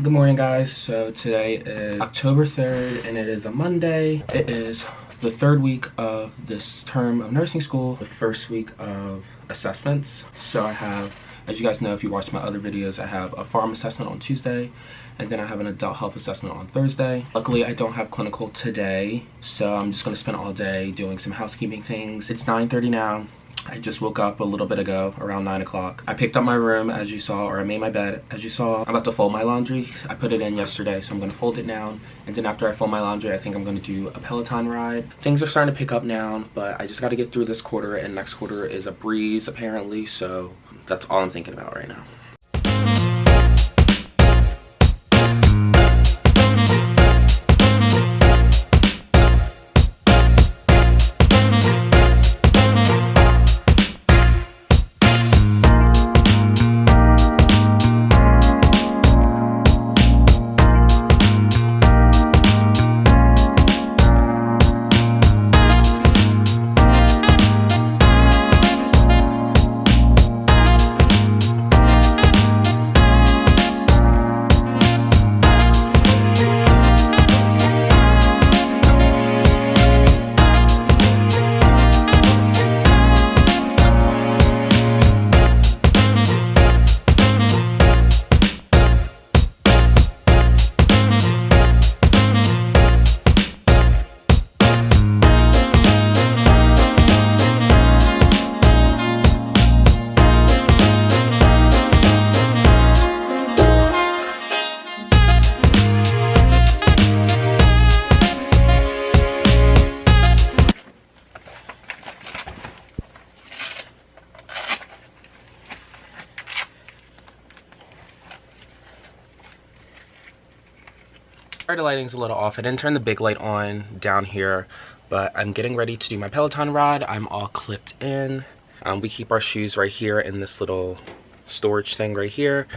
Good morning, guys. So today is October 3rd and it is a Monday. It is the third week of this term of nursing school, the first week of assessments. So I have, as you guys know if you watched my other videos, I have a pharm assessment on Tuesday and then I have an adult health assessment on Thursday. Luckily I don't have clinical today, so I'm just gonna spend all day doing some housekeeping things. It's 9:30 now. I just woke up a little bit ago, around 9 o'clock. I picked up my room, as you saw, or I made my bed, as you saw. I'm about to fold my laundry. I put it in yesterday, so I'm gonna fold it now. And then after I fold my laundry, I think I'm gonna do a Peloton ride. Things are starting to pick up now, but I just gotta get through this quarter, and next quarter is a breeze, apparently, so that's all I'm thinking about right now. Sorry, the lighting's a little off. I didn't turn the big light on down here, but I'm getting ready to do my Peloton ride. I'm all clipped in. We keep our shoes right here in this little storage thing right here.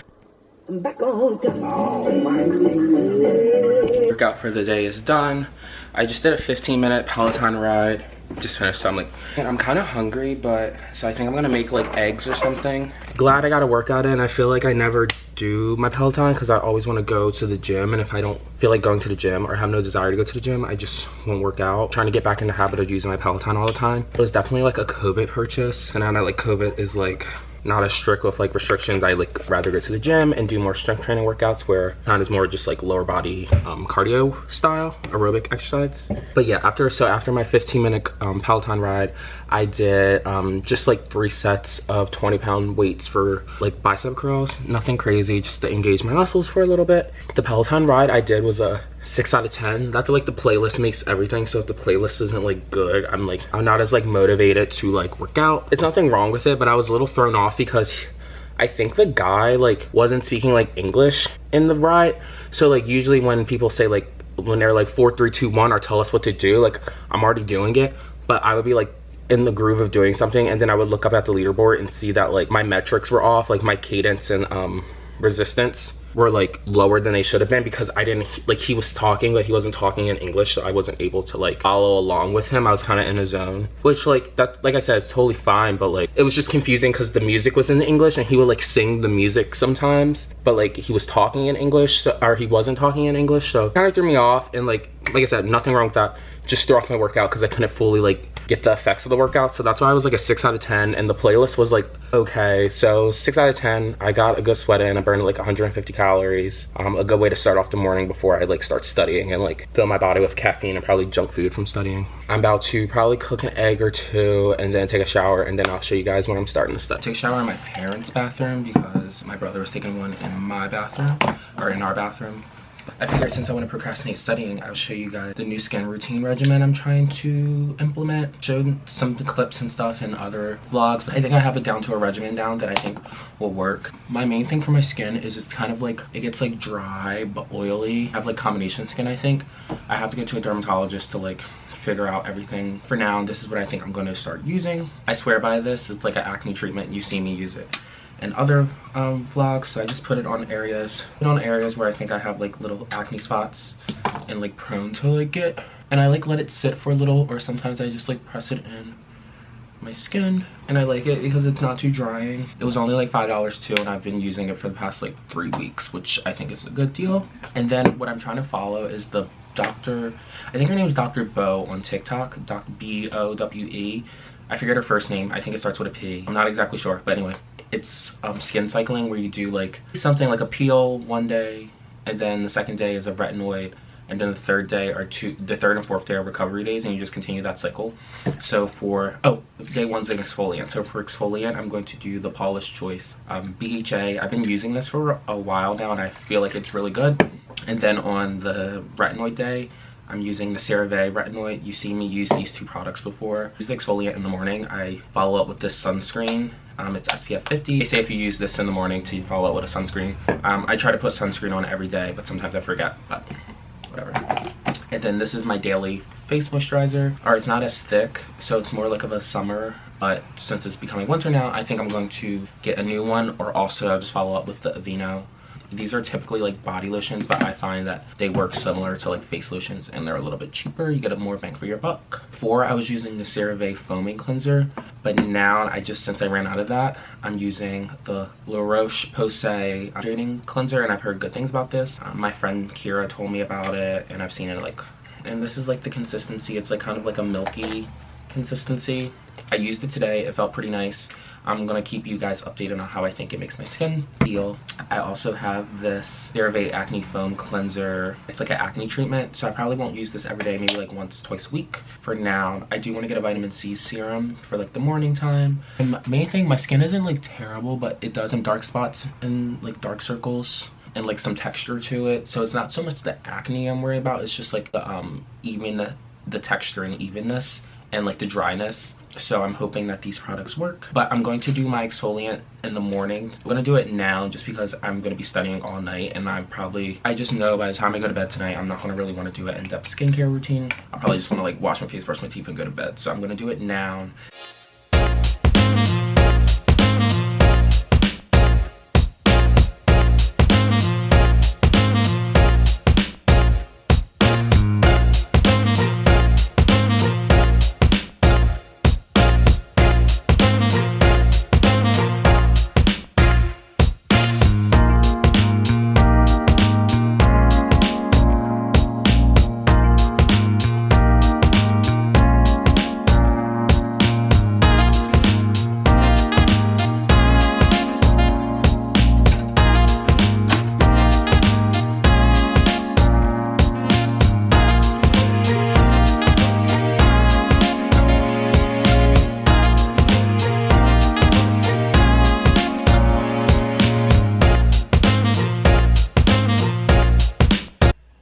Workout for the day is done. I just did a 15-minute Peloton ride. Just finished, so I'm kind of hungry, but so I think I'm gonna make like eggs or something. Glad I got a workout in. I feel like I never do my Peloton because I always want to go to the gym, and if I don't feel like going to the gym or have no desire to go to the gym, I just won't work out. Trying to get back in the habit of using my Peloton all the time. It was definitely like a COVID purchase, and now that like COVID is like not as strict with like restrictions, I like rather go to the gym and do more strength training workouts where Peloton is more just like lower body cardio style aerobic exercise. But yeah, after my 15-minute Peloton ride, I did just like 3 sets of 20-pound weights for like bicep curls. Nothing crazy, just to engage my muscles for a little bit. The Peloton ride I did was a 6 out of 10. That's like the playlist makes everything, so if the playlist isn't like good, I'm not as like motivated to like work out. It's nothing wrong with it, but I was a little thrown off because I think the guy like wasn't speaking like English in the ride. So like usually when people say like, when they're like 4 3 2 1 or tell us what to do, like I'm already doing it, but I would be like in the groove of doing something, and then I would look up at the leaderboard and see that like my metrics were off, like my cadence and resistance were like lower than they should have been because I didn't like, he was talking but he wasn't talking in English, so I wasn't able to like follow along with him. I was kind of in a zone, which like that, like I said, it's totally fine, but like it was just confusing because the music was in English and he would like sing the music sometimes, but like he was talking in English, so, or he wasn't talking in English, so kind of threw me off. And like I said, nothing wrong with that, just threw off my workout because I couldn't fully like get the effects of the workout. So that's why I was like a 6 out of 10, and the playlist was like okay. So 6 out of 10. I got a good sweat in. I burned like 150 calories. A good way to start off the morning before I like start studying and like fill my body with caffeine and probably junk food from studying. I'm about to probably cook an egg or 2 and then take a shower, and then I'll show you guys when I'm starting to study. Take a shower in my parents' bathroom because my brother was taking one in my bathroom, or in our bathroom. I figured since I want to procrastinate studying, I'll show you guys the new skin routine regimen I'm trying to implement. Showed some clips and stuff in other vlogs, but I think I have it down to a regimen down that I think will work. My main thing for my skin is it's kind of like, it gets like dry but oily. I have like combination skin, I think. I have to go to a dermatologist to like figure out everything. For now, this is what I think I'm going to start using. I swear by this. It's like an acne treatment. You see me use it in other vlogs, so I just put it on areas where I think I have like little acne spots and like prone to like get, and I like let it sit for a little, or sometimes I just like press it in my skin, and I like it because it's not too drying. It was only like $5 too, and I've been using it for the past like 3 weeks, which I think is a good deal. And then what I'm trying to follow is the Dr. I think her name is Dr. Bowe on TikTok, Dr. B-O-W-E. I forget her first name. I think it starts with a P. I'm not exactly sure, but anyway, it's skin cycling where you do like something like a peel one day, and then the second day is a retinoid, and then the third day are the third and fourth day are recovery days, and you just continue that cycle. So for, day one's an exfoliant. So for exfoliant, I'm going to do the Paula's Choice BHA. I've been using this for a while now, and I feel like it's really good. And then on the retinoid day, I'm using the CeraVe retinoid. You see me use these two products before. Use the exfoliant in the morning. I follow up with this sunscreen. It's SPF 50. They say if you use this in the morning to follow up with a sunscreen. I try to put sunscreen on every day, but sometimes I forget, but whatever. And then this is my daily face moisturizer. It's not as thick, so it's more like of a summer, but since it's becoming winter now, I think I'm going to get a new one, or also I'll just follow up with the Aveeno. These are typically like body lotions, but I find that they work similar to like face lotions, and they're a little bit cheaper. You get a more bang for your buck. Before, I was using the CeraVe foaming cleanser, but now since I ran out of that, I'm using the La Roche-Posay hydrating cleanser, and I've heard good things about this. My friend Kira told me about it, and I've seen it and this is like the consistency. It's like kind of like a milky consistency. I used it today. It felt pretty nice. I'm gonna keep you guys updated on how I think it makes my skin feel. I also have this CeraVe Acne Foam Cleanser. It's like an acne treatment, so I probably won't use this every day, maybe like once, twice a week. For now, I do want to get a vitamin C serum for like the morning time. And the main thing, my skin isn't like terrible, but it does some dark spots and like dark circles and like some texture to it. So it's not so much the acne I'm worried about, it's just like the texture and evenness and like the dryness. So I'm hoping that these products work. But I'm going to do my exfoliant in the morning. I'm gonna do it now just because I'm gonna be studying all night, and I just know by the time I go to bed tonight, I'm not gonna really want to do an in-depth skincare routine. I'll probably just want to like wash my face, brush my teeth, and go to bed. So I'm gonna do it now.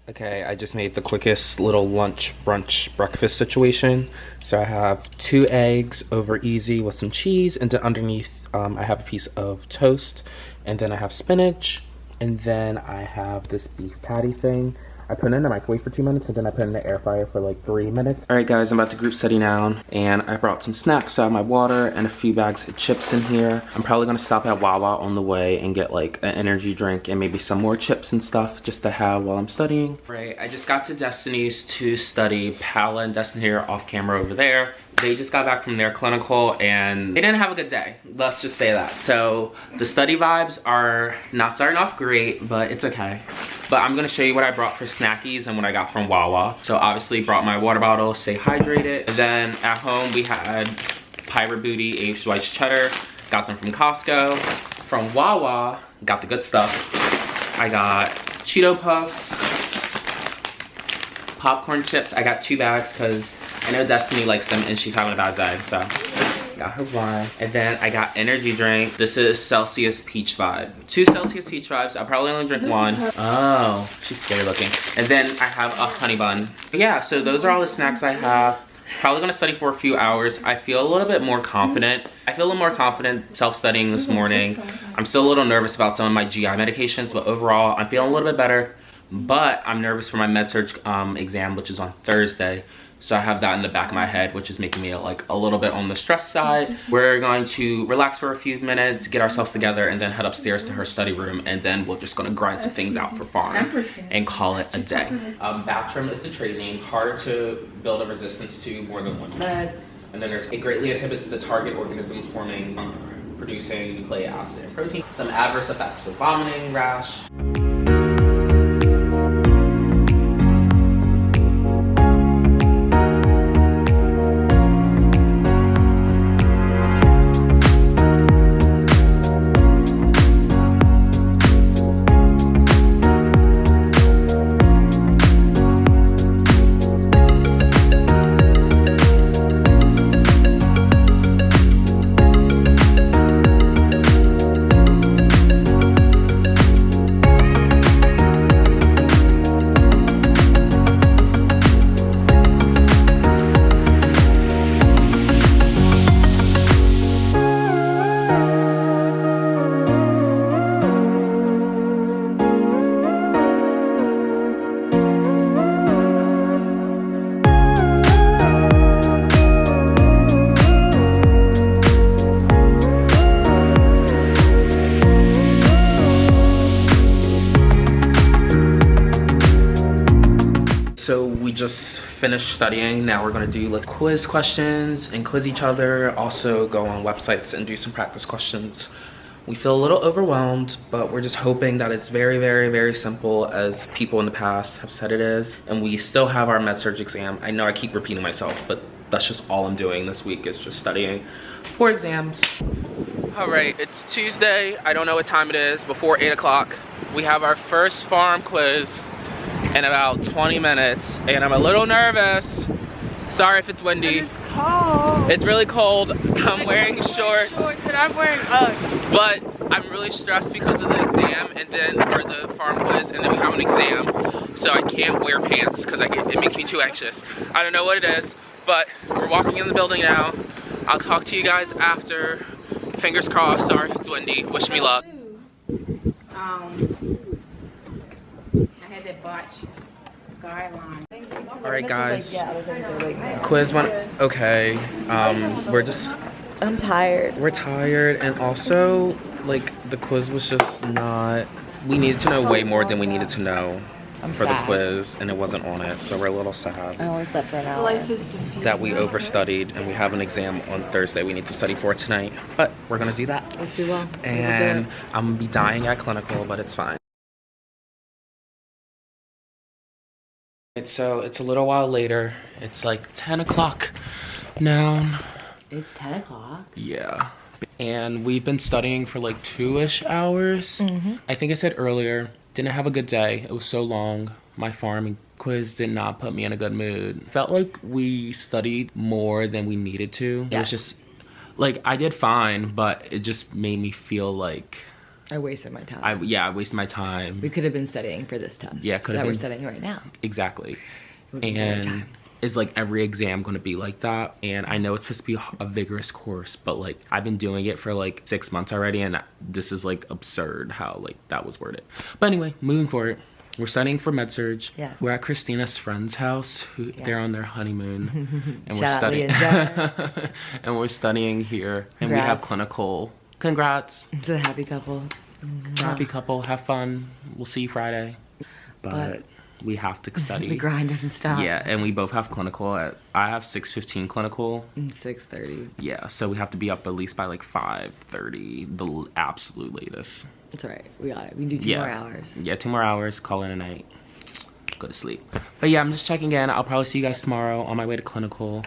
Okay, I just made the quickest little lunch, brunch, breakfast situation. So I have 2 eggs over easy with some cheese, and then underneath I have a piece of toast, and then I have spinach, and then I have this beef patty thing. I put it in the microwave for 2 minutes, and then I put it in the air fryer for like 3 minutes. All right, guys, I'm about to group study now, and I brought some snacks. So I have my water and a few bags of chips in here. I'm probably gonna stop at Wawa on the way and get like an energy drink and maybe some more chips and stuff just to have while I'm studying. Right, I just got to Destiny's to study. Paola and Destiny are off camera over there. They just got back from their clinical and they didn't have a good day. Let's just say that. So the study vibes are not starting off great, but it's okay. But I'm gonna show you what I brought for snackies and what I got from Wawa. So obviously brought my water bottle, stay hydrated. And then at home we had Pirate Booty aged white cheddar. Got them from Costco. From Wawa, got the good stuff. I got Cheeto Puffs, popcorn chips. I got 2 bags because I know Destiny likes them and she's having a bad day, so got her one. And then I got energy drink. This is Celsius Peach Vibe. 2 Celsius Peach Vibes. I'll probably only drink one. Oh, she's scary looking. And then I have a honey bun. But yeah, so those are all the snacks I have. Probably gonna study for a few hours. I feel a little bit more confident. I feel a little more confident self-studying this morning. I'm still a little nervous about some of my GI medications, but overall, I'm feeling a little bit better. But I'm nervous for my med-surg exam, which is on Thursday. So I have that in the back of my head, which is making me like a little bit on the stress side. We're going to relax for a few minutes, get ourselves together, and then head upstairs to her study room. And then we're just gonna grind some things out for farm and call it a day. Bactrim is the trade name. Harder to build a resistance to, more than one med. And then there's, it greatly inhibits the target organism producing nucleic acid and protein. Some adverse effects, so vomiting, rash. So we just finished studying. Now we're gonna do like quiz questions and quiz each other. Also go on websites and do some practice questions. We feel a little overwhelmed, but we're just hoping that it's very, very, very simple as people in the past have said it is. And we still have our med-surg exam. I know I keep repeating myself, but that's just all I'm doing this week is just studying for exams. All right, it's Tuesday. I don't know what time it is, before 8 o'clock. We have our first farm quiz in about 20 minutes, and I'm a little nervous. Sorry if it's windy. It's cold. It's really cold. I'm wearing shorts. And I'm wearing Uggs. But I'm really stressed because of the exam and then, or the farm quiz, and then we have an exam. So I can't wear pants because it makes me too anxious. I don't know what it is, but we're walking in the building now. I'll talk to you guys after. Fingers crossed. Sorry if it's windy. Wish me luck. I had that botch guideline. All right, guys. Quiz went okay. I'm tired. We're tired, and also like the quiz was just not. We needed to know way more than we needed to know for the quiz, and it wasn't on it, so we're a little sad. I only slept for an hour. Life is defeating. That we overstudied, and we have an exam on Thursday we need to study for tonight, but we're gonna do that. Yes, we will. And I'm gonna be dying at clinical, but it's fine. So it's a little while later. It's like 10 o'clock now. It's 10 o'clock. Yeah. And we've been studying for like 2-ish hours. I think I said earlier, didn't have a good day. It was so long. My farming quiz did not put me in a good mood. Felt like we studied more than we needed to. It was just, like, I did fine, but it just made me feel like I wasted my time. I wasted my time. We could have been studying for this test. Yeah, could have been. That we're studying right now. Exactly. And is like every exam going to be like that? And I know it's supposed to be a vigorous course, but like I've been doing it for like 6 months already, and this is like absurd how like that was worded. But anyway, moving forward, we're studying for med-surg. Yeah. We're at Christina's friend's house. They're on their honeymoon, and we're Shout out studying. Leah And we're studying here, and we have Congrats. clinical. Congrats. To the happy couple. Happy couple. Have fun. We'll see you Friday. But we have to study. The grind doesn't stop. Yeah, and we both have clinical at, I have 6:15 clinical. 6:30. Yeah, so we have to be up at least by like 5:30, the absolute latest. It's alright. We got it. We can do 2 more hours. Yeah, 2 more hours, call it a night. Go to sleep. But yeah, I'm just checking in. I'll probably see you guys tomorrow on my way to clinical.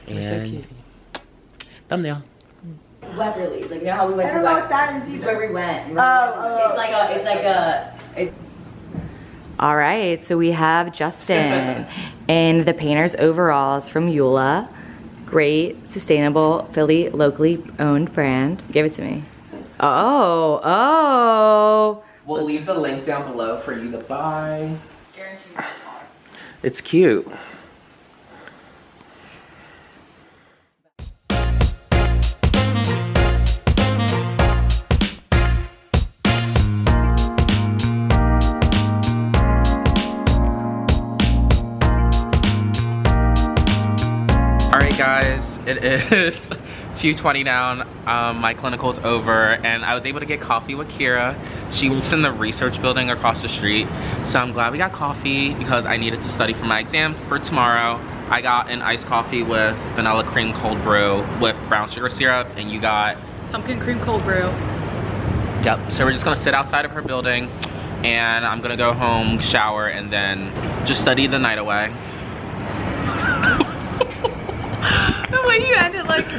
We're so cute. Thumbnail. Weberly's, like, you know how we went I don't know what that is It's either. where we went. Oh, All right, so we have Justin in the painter's overalls from Eula. Great, sustainable, Philly, locally owned brand. Give it to me. Oh. We'll leave the link down below for you to buy. It's cute. Alright guys, it is 2:20 now. My clinical's over and I was able to get coffee with Kira. She works in the research building across the street. So I'm glad we got coffee because I needed to study for my exam for tomorrow. I got an iced coffee with vanilla cream cold brew with brown sugar syrup, and you got Pumpkin cream cold brew. Yep, so we're just gonna sit outside of her building and I'm gonna go home, shower, and then just study the night away. The way you ended, like,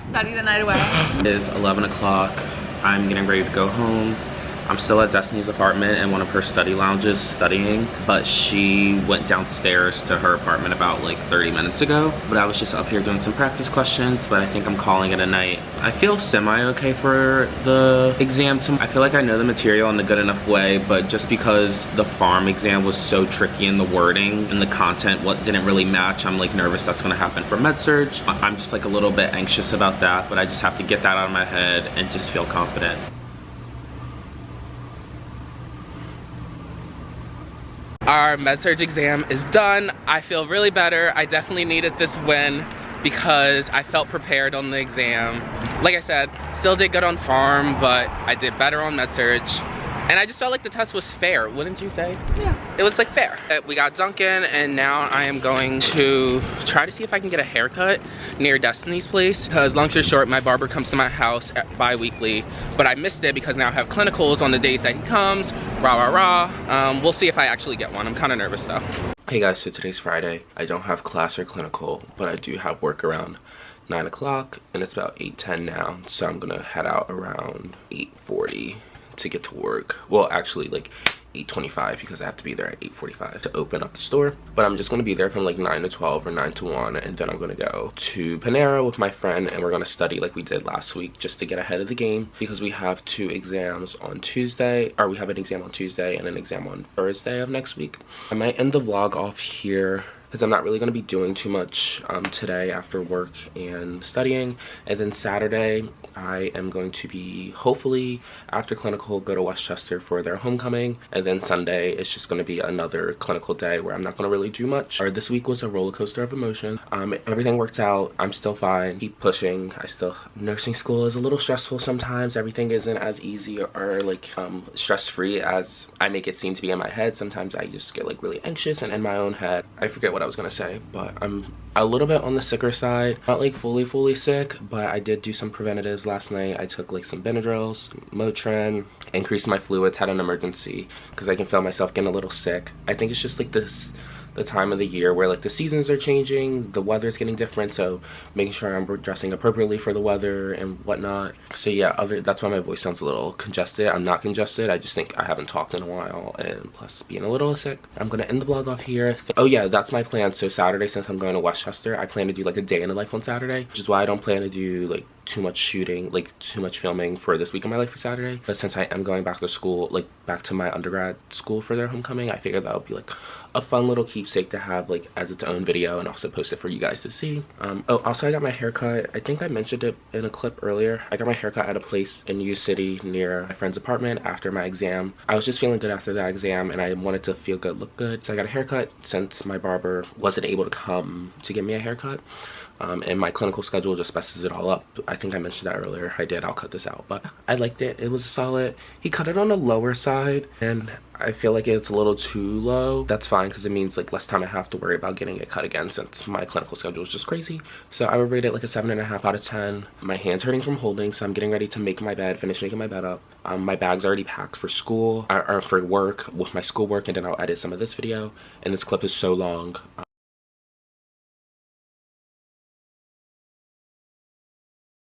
study the night away. It is 11 o'clock. I'm getting ready to go home. I'm still at Destiny's apartment in one of her study lounges studying, but she went downstairs to her apartment about like 30 minutes ago. But I was just up here doing some practice questions, but I think I'm calling it a night. I feel semi-okay for the exam tomorrow. I feel like I know the material in a good enough way, but just because the pharm exam was so tricky in the wording and the content what didn't really match, I'm like nervous that's gonna happen for med-surg. I'm just like a little bit anxious about that, but I just have to get that out of my head and just feel confident. Our med-surg exam is done. I feel really better. I definitely needed this win because I felt prepared on the exam. Like I said, still did good on pharm, but I did better on med-surg. And I just felt like the test was fair, wouldn't you say? Yeah. It was like fair. We got Dunkin', and now I am going to try to see if I can get a haircut near Destiny's place. Because long story short, my barber comes to my house bi-weekly, but I missed it because now I have clinicals on the days that he comes. Rah, rah, rah. We'll see if I actually get one. I'm kind of nervous though. Hey guys, so today's Friday. I don't have class or clinical, but I do have work around 9 o'clock, and it's about 8:10 now. So I'm gonna head out around 8:40 to get to work. Well, actually like 8:25 because I have to be there at 8:45 to open up the store. But I'm just gonna be there from like 9 to 12 or 9 to 1, and then I'm gonna go to Panera with my friend, and we're gonna study like we did last week just to get ahead of the game, because we have 2 exams on Tuesday, or we have an exam on Tuesday and an exam on Thursday of next week. I might end the vlog off here because I'm not really going to be doing too much today after work and studying. And then Saturday I am going to be, hopefully after clinical, go to Westchester for their homecoming. And then Sunday is just going to be another clinical day where I'm not going to really do much. This week was a roller coaster of emotion. Everything worked out. I'm still fine. Keep pushing. Nursing school is a little stressful sometimes. Everything isn't as easy or like stress-free as I make it seem to be in my head. Sometimes I just get like really anxious and in my own head. I forget what I was gonna say, but I'm a little bit on the sicker side. Not like fully sick, but I did do some preventatives last night. I took like some Benadryls, Motrin, increased my fluids, had an emergency because I can feel myself getting a little sick. I think it's just like the time of the year where like the seasons are changing, the weather's getting different, so making sure I'm dressing appropriately for the weather and whatnot. So yeah, that's why my voice sounds a little congested. I'm not congested, I just think I haven't talked in a while, and plus being a little sick. I'm gonna end the vlog off here. Oh yeah, that's my plan. So Saturday, since I'm going to Westchester, I plan to do like a day in the life on Saturday, which is why I don't plan to do like too much shooting, like too much filming for this week of my life for Saturday. But since I am going back to school, like back to my undergrad school for their homecoming, I figured that would be like a fun little keepsake to have like as its own video and also post it for you guys to see. Oh, also I got my haircut. I think I mentioned it in a clip earlier. I got my haircut at a place in U City near my friend's apartment after my exam. I was just feeling good after that exam and I wanted to feel good, look good. So I got a haircut since my barber wasn't able to come to get me a haircut. And my clinical schedule just messes it all up. I think I mentioned that earlier. I'll cut this out, but I liked it. It was solid. He cut it on the lower side and I feel like it's a little too low. That's fine because it means like less time I have to worry about getting it cut again since my clinical schedule is just crazy. So I would rate it like a 7.5 out of 10. My hand's hurting from holding, so I'm getting ready to make my bed, finish making my bed up. My bag's already packed for school or for work with my schoolwork, and then I'll edit some of this video. And this clip is so long.